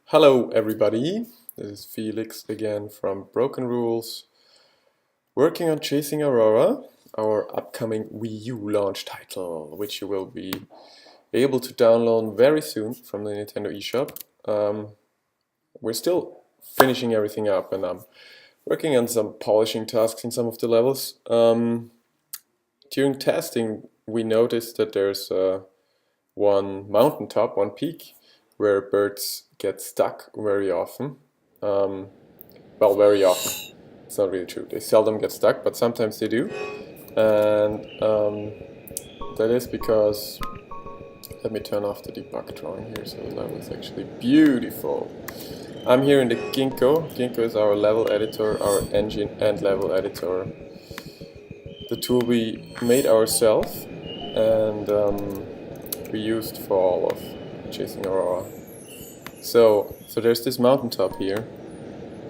Hello everybody, this is Felix again from Broken Rules, working on Chasing Aurora, our upcoming Wii U launch title, which you will be able to download very soon from the Nintendo eShop. We're still finishing everything up and I'm working on some polishing tasks in some of the levels. During testing we noticed that there's one mountaintop, one peak, where birds get stuck very often. Well, very often. It's not really true. They seldom get stuck, but sometimes they do. And that is because, let me turn off the debug drawing here so the level is actually beautiful. I'm here in the Ginkgo. Ginkgo is our level editor, our engine and level editor. The tool we made ourselves and we used for all of Chasing Aurora. So there's this mountaintop here,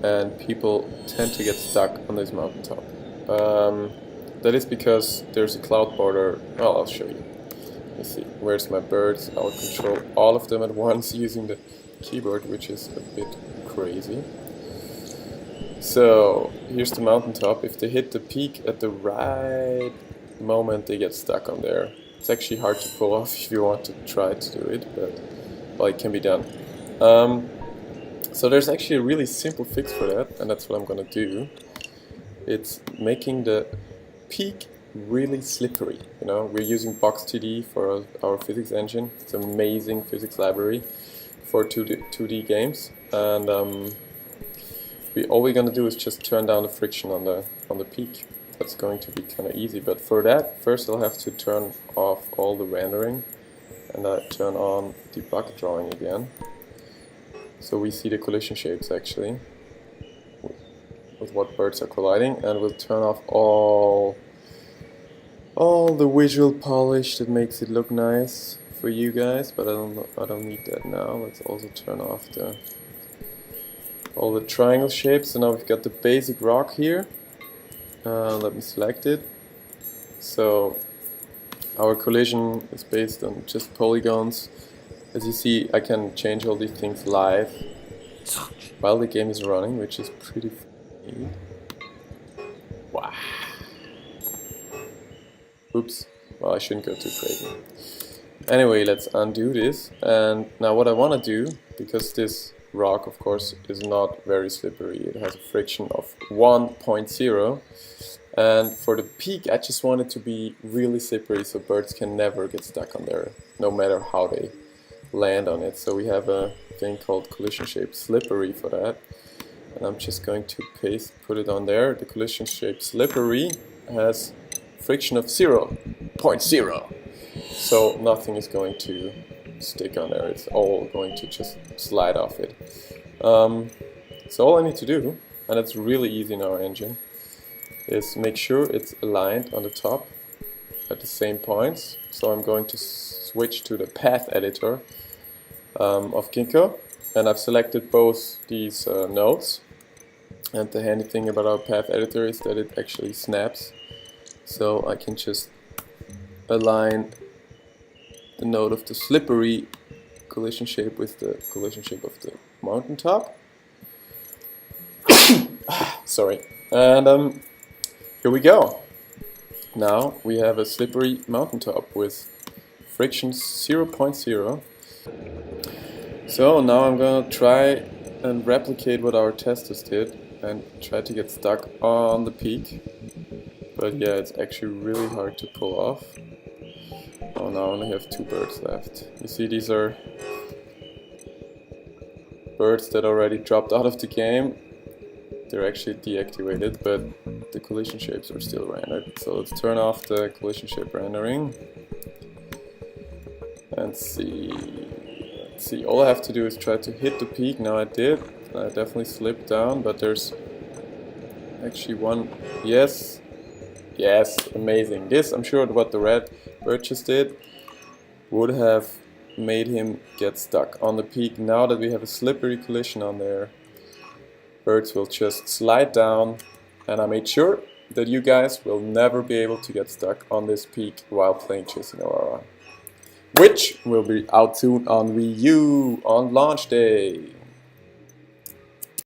and people tend to get stuck on this mountaintop. That is because there's a cloud border. Well, I'll show you. Let's see, where's my birds? I'll control all of them at once using the keyboard, which is a bit crazy. So here's the mountaintop. If they hit the peak at the right moment, they get stuck on there. It's actually hard to pull off if you want to try to do it, but well, it can be done. So there's actually a really simple fix for that, and that's what I'm gonna do. It's making the peak really slippery. You know, we're using BoxTD for our physics engine. It's an amazing physics library for 2D games, and all we're gonna do is just turn down the friction on the peak. That's going to be kind of easy, but for that, first I'll have to turn off all the rendering and I turn on debug drawing again. So we see the collision shapes actually with what birds are colliding, and we'll turn off all the visual polish that makes it look nice for you guys, but I don't need that now. Let's also turn off all the triangle shapes. So now we've got the basic rock here. Let me select it. So our collision is based on just polygons. As you see, I can change all these things live while the game is running, which is pretty neat. Wow. Oops. Well, I shouldn't go too crazy. Anyway, let's undo this. And now what I want to do, because this rock, of course, is not very slippery. It has a friction of 1.0. And for the peak, I just want it to be really slippery so birds can never get stuck on there, no matter how they land on it. So we have a thing called collision shape slippery for that. And I'm just going to put it on there. The collision shape slippery has friction of 0.0. So nothing is going to stick on there. It's all going to just slide off it. So all I need to do, and it's really easy in our engine, is make sure it's aligned on the top at the same points. So I'm going to switch to the path editor of Ginkgo, and I've selected both these nodes. And the handy thing about our path editor is that it actually snaps, so I can just align the node of the slippery collision shape with the collision shape of the mountaintop. Sorry. And here we go. Now we have a slippery mountaintop with friction 0.0. So now I'm gonna try and replicate what our testers did and try to get stuck on the peak. But yeah, it's actually really hard to pull off. Oh, now I only have 2 birds left. You see, these are birds that already dropped out of the game. They're actually deactivated, but the collision shapes are still rendered. So let's turn off the collision shape rendering and see. Let's see, all I have to do is try to hit the peak. Now I did. I definitely slipped down, but there's actually one. Yes, amazing. This, I'm sure what the red bird just did would have made him get stuck on the peak. Now that we have a slippery collision on there, birds will just slide down, and I made sure that you guys will never be able to get stuck on this peak while playing Chasing Aurora, which will be out soon on Wii U on launch day.